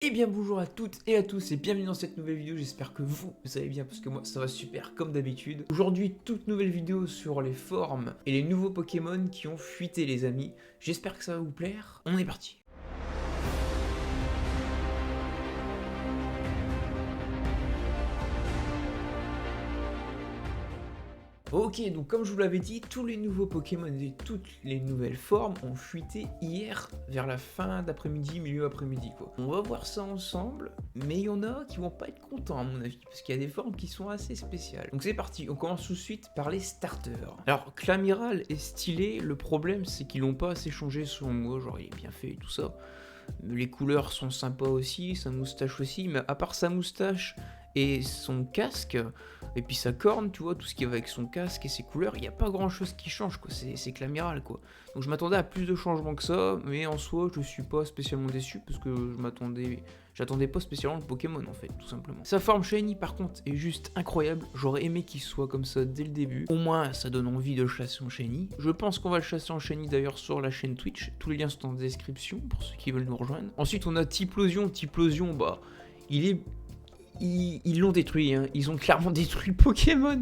Eh bien bonjour à toutes et à tous et bienvenue dans cette nouvelle vidéo, j'espère que vous allez bien parce que moi ça va super comme d'habitude. Aujourd'hui toute nouvelle vidéo sur les formes et les nouveaux Pokémon qui ont fuité les amis, j'espère que ça va vous plaire, on est parti. Ok, donc comme je vous l'avais dit, tous les nouveaux Pokémon et toutes les nouvelles formes ont fuité hier vers la fin d'après-midi, milieu après-midi quoi. On va voir ça ensemble, mais il y en a qui vont pas être contents à mon avis, parce qu'il y a des formes qui sont assez spéciales. Donc c'est parti, on commence tout de suite par les starters. Alors Clamiral est stylé, le problème c'est qu'ils l'ont pas assez changé selon moi, genre il est bien fait et tout ça. Les couleurs sont sympas aussi, sa moustache aussi, mais à part sa moustache et son casque, et puis sa corne, tu vois, tout ce qui va avec son casque et ses couleurs, il n'y a pas grand chose qui change, quoi, c'est Clamiral, quoi. Donc je m'attendais à plus de changements que ça, mais en soi, je suis pas spécialement déçu, parce que j'attendais pas spécialement le Pokémon, en fait, tout simplement. Sa forme Shiny, par contre, est juste incroyable, j'aurais aimé qu'il soit comme ça dès le début, au moins ça donne envie de le chasser en Shiny. Je pense qu'on va le chasser en Shiny d'ailleurs sur la chaîne Twitch, tous les liens sont en description, pour ceux qui veulent nous rejoindre. Ensuite, on a Typhlosion, bah, il est ils l'ont détruit, hein. Ils ont clairement détruit Pokémon.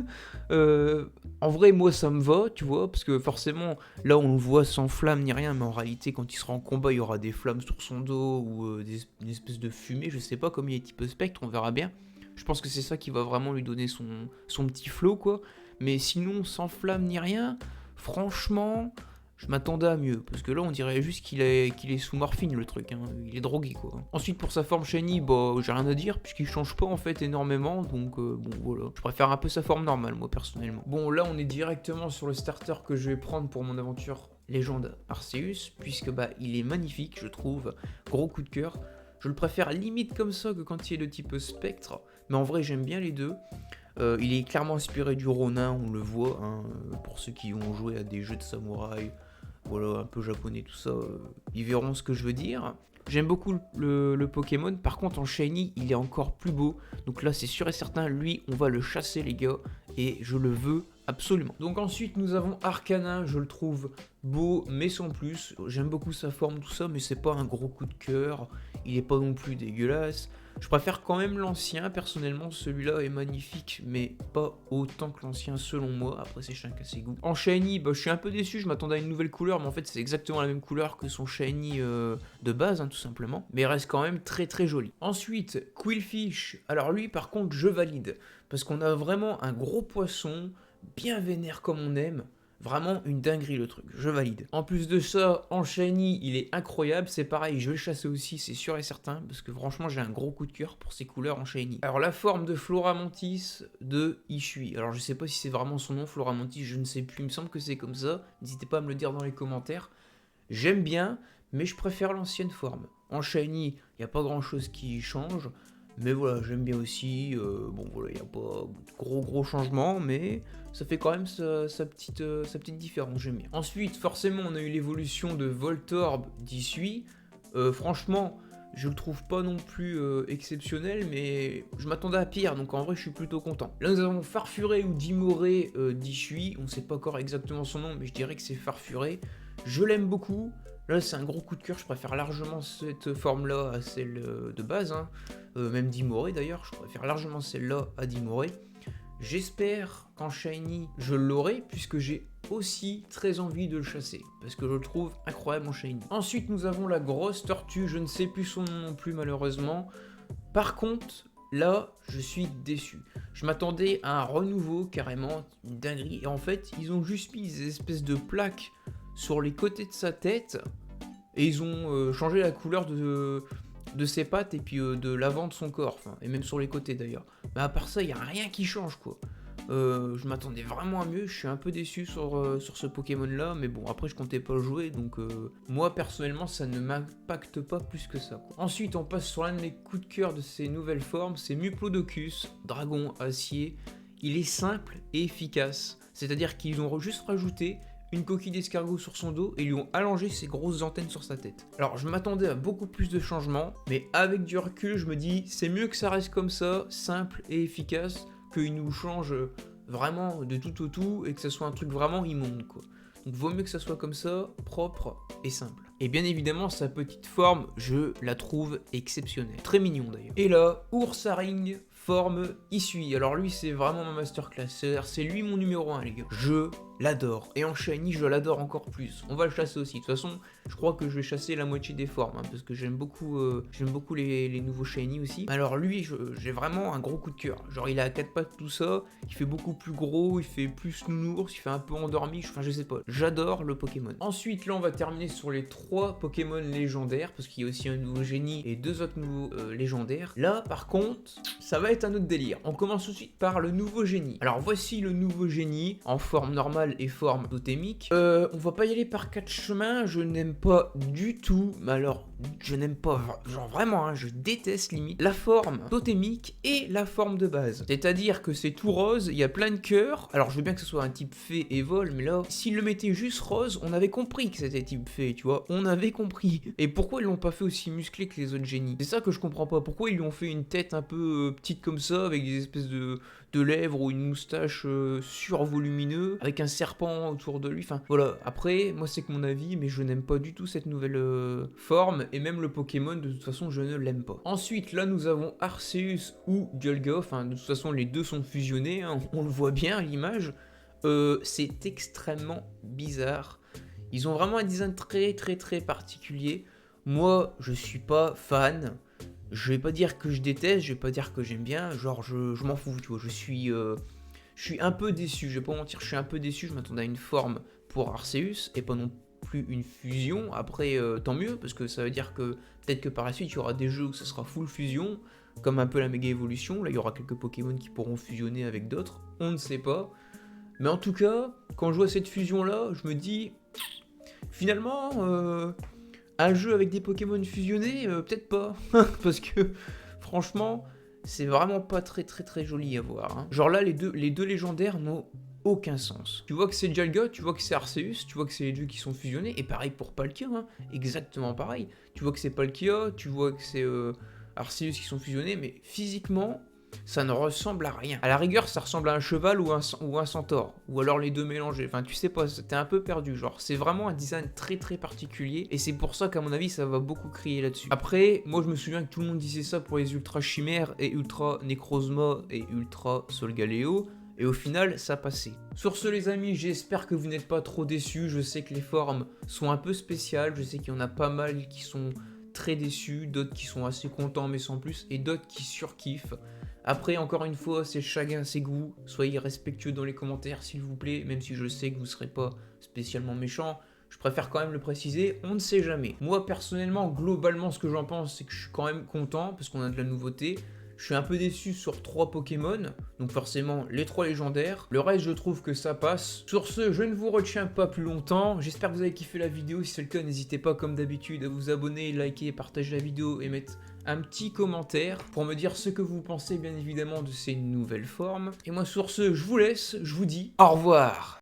En vrai, moi ça me va, tu vois, parce que forcément, là on le voit sans flamme ni rien, mais en réalité, quand il sera en combat, il y aura des flammes sur son dos ou une espèce de fumée, je sais pas, comme il est type spectre, on verra bien. Je pense que c'est ça qui va vraiment lui donner son petit flow, quoi. Mais sinon, sans flamme ni rien, franchement, je m'attendais à mieux, parce que là on dirait juste qu'il est sous morphine le truc, hein. Il est drogué quoi. Ensuite pour sa forme shiny, bah j'ai rien à dire, puisqu'il change pas en fait énormément, donc bon voilà. Je préfère un peu sa forme normale moi personnellement. Bon là on est directement sur le starter que je vais prendre pour mon aventure légende Arceus, puisque bah il est magnifique je trouve, gros coup de cœur. Je le préfère limite comme ça que quand il est de type spectre, mais en vrai j'aime bien les deux. Il est clairement inspiré du Ronin, on le voit, hein, pour ceux qui ont joué à des jeux de samouraï, voilà, un peu japonais, tout ça, ils verront ce que je veux dire. J'aime beaucoup le Pokémon, par contre en Shiny, il est encore plus beau, donc là c'est sûr et certain, lui, on va le chasser les gars, et je le veux absolument. Donc ensuite nous avons Arcana, je le trouve beau, mais sans plus, j'aime beaucoup sa forme, tout ça, mais c'est pas un gros coup de cœur, il est pas non plus dégueulasse. Je préfère quand même l'ancien, personnellement, celui-là est magnifique, mais pas autant que l'ancien selon moi, après c'est chacun ses goûts. En Shiny, bah, je suis un peu déçu, je m'attendais à une nouvelle couleur, mais en fait c'est exactement la même couleur que son Shiny de base, hein, tout simplement, mais il reste quand même très très joli. Ensuite, Quillfish, alors lui par contre je valide, parce qu'on a vraiment un gros poisson, bien vénère comme on aime, vraiment une dinguerie le truc, je valide. En plus de ça, en shiny, il est incroyable, c'est pareil, je vais le chasser aussi, c'est sûr et certain, parce que franchement j'ai un gros coup de cœur pour ces couleurs en shiny. Alors la forme de Floramantis de Ishui, alors je sais pas si c'est vraiment son nom, Floramantis, je ne sais plus, il me semble que c'est comme ça, n'hésitez pas à me le dire dans les commentaires. J'aime bien, mais je préfère l'ancienne forme. En shiny, il n'y a pas grand chose qui change, mais voilà, j'aime bien aussi. Bon, voilà, il n'y a pas de gros changements, mais ça fait quand même sa petite différence, j'aime bien. Ensuite, forcément, on a eu l'évolution de Voltorb d'Issui. Franchement, je le trouve pas non plus exceptionnel, mais je m'attendais à pire, donc en vrai, je suis plutôt content. Là, nous avons Farfuré ou Dimoré d'Issui. On sait pas encore exactement son nom, mais je dirais que c'est Farfuré. Je l'aime beaucoup. Là, c'est un gros coup de cœur. Je préfère largement cette forme-là à celle de base, hein. Même Dimoré d'ailleurs, je préfère largement celle-là à Dimoré. J'espère qu'en Shiny, je l'aurai, puisque j'ai aussi très envie de le chasser, parce que je le trouve incroyable en Shiny. Ensuite, nous avons la grosse tortue, je ne sais plus son nom non plus malheureusement. Par contre, là, je suis déçu. Je m'attendais à un renouveau, carrément, une dinguerie, et en fait, ils ont juste mis des espèces de plaques sur les côtés de sa tête, et ils ont changé la couleur de ses pattes et puis de l'avant de son corps, enfin, et même sur les côtés d'ailleurs. Mais à part ça, il n'y a rien qui change quoi. Je m'attendais vraiment à mieux, je suis un peu déçu sur ce Pokémon là, mais bon après je comptais pas le jouer, donc moi personnellement ça ne m'impacte pas plus que ça, quoi. Ensuite on passe sur l'un de mes coups de cœur de ces nouvelles formes, c'est Muplodocus, dragon acier. Il est simple et efficace, c'est-à-dire qu'ils ont juste rajouté une coquille d'escargot sur son dos et lui ont allongé ses grosses antennes sur sa tête. Alors je m'attendais à beaucoup plus de changements, mais avec du recul je me dis c'est mieux que ça reste comme ça, simple et efficace, qu'il nous change vraiment de tout au tout et que ce soit un truc vraiment immonde quoi. Donc vaut mieux que ça soit comme ça, propre et simple. Et bien évidemment, sa petite forme, je la trouve exceptionnelle. Très mignon d'ailleurs. Et là, Ursaring, forme Hisui. Alors lui, c'est vraiment ma masterclass. C'est lui mon numéro 1, les gars. Je l'adore. Et en shiny, je l'adore encore plus. On va le chasser aussi. De toute façon, je crois que je vais chasser la moitié des formes, hein, parce que j'aime beaucoup les nouveaux shiny aussi. Alors lui, j'ai vraiment un gros coup de cœur. Genre, il a 4 pattes, tout ça. Il fait beaucoup plus gros, il fait plus nounours, il fait un peu endormi. Enfin, je sais pas. J'adore le Pokémon. Ensuite, là, on va terminer sur les 3 Pokémon légendaires, parce qu'il y a aussi un nouveau génie et 2 autres nouveaux légendaires. Là, par contre, ça va être un autre délire. On commence tout de suite par le nouveau génie. Alors, voici le nouveau génie en forme normale et forme totémique. On va pas y aller par 4 chemins, je n'aime pas du tout, mais alors, je n'aime pas, genre vraiment, hein, je déteste limite, la forme totémique et la forme de base. C'est-à-dire que c'est tout rose, il y a plein de cœurs, alors je veux bien que ce soit un type fée et vol, mais là, s'ils le mettaient juste rose, on avait compris que c'était type fée, tu vois, on avait compris. Et pourquoi ils l'ont pas fait aussi musclé que les autres génies? C'est ça que je comprends pas, pourquoi ils lui ont fait une tête un peu petite comme ça, avec des espèces de lèvres ou une moustache survolumineux avec un serpent autour de lui. Enfin voilà, après moi c'est que mon avis, mais je n'aime pas du tout cette nouvelle forme, et même le Pokémon de toute façon je ne l'aime pas. Ensuite là nous avons Arceus ou Dialga, enfin de toute façon les deux sont fusionnés, hein, on le voit bien à l'image. C'est extrêmement bizarre. Ils ont vraiment un design très particulier. Moi je suis pas fan. Je vais pas dire que je déteste, je vais pas dire que j'aime bien, genre je m'en fous, tu vois, je suis un peu déçu, je vais pas mentir, je suis un peu déçu, je m'attendais à une forme pour Arceus, et pas non plus une fusion. Après, tant mieux, parce que ça veut dire que peut-être que par la suite, il y aura des jeux où ça sera full fusion, comme un peu la méga évolution, là il y aura quelques Pokémon qui pourront fusionner avec d'autres, on ne sait pas. Mais en tout cas, quand je vois cette fusion-là, je me dis, finalement... un jeu avec des Pokémon fusionnés, peut-être pas. Parce que, franchement, c'est vraiment pas très joli à voir. Hein. Genre là, les deux légendaires n'ont aucun sens. Tu vois que c'est Dialga, tu vois que c'est Arceus, tu vois que c'est les deux qui sont fusionnés, et pareil pour Palkia, hein. Exactement pareil. Tu vois que c'est Palkia, tu vois que c'est Arceus qui sont fusionnés, mais physiquement... ça ne ressemble à rien. À la rigueur, ça ressemble à un cheval ou un centaure. Ou alors les deux mélangés. Enfin, tu sais pas, t'es un peu perdu. Genre, c'est vraiment un design très particulier. Et c'est pour ça qu'à mon avis, ça va beaucoup crier là-dessus. Après, moi, je me souviens que tout le monde disait ça pour les Ultra Chimères et Ultra Necrozma et Ultra Solgaleo. Et au final, ça passait. Sur ce, les amis, j'espère que vous n'êtes pas trop déçus. Je sais que les formes sont un peu spéciales. Je sais qu'il y en a pas mal qui sont très déçus, d'autres qui sont assez contents mais sans plus, et d'autres qui surkiffent. Après, encore une fois, c'est chacun ses goûts. Soyez respectueux dans les commentaires, s'il vous plaît, même si je sais que vous ne serez pas spécialement méchants. Je préfère quand même le préciser, on ne sait jamais. Moi, personnellement, globalement, ce que j'en pense, c'est que je suis quand même content, parce qu'on a de la nouveauté. Je suis un peu déçu sur 3 Pokémon, donc forcément les 3 légendaires. Le reste, je trouve que ça passe. Sur ce, je ne vous retiens pas plus longtemps. J'espère que vous avez kiffé la vidéo. Si c'est le cas, n'hésitez pas, comme d'habitude, à vous abonner, liker, partager la vidéo et mettre un petit commentaire pour me dire ce que vous pensez, bien évidemment, de ces nouvelles formes. Et moi, sur ce, je vous laisse. Je vous dis au revoir.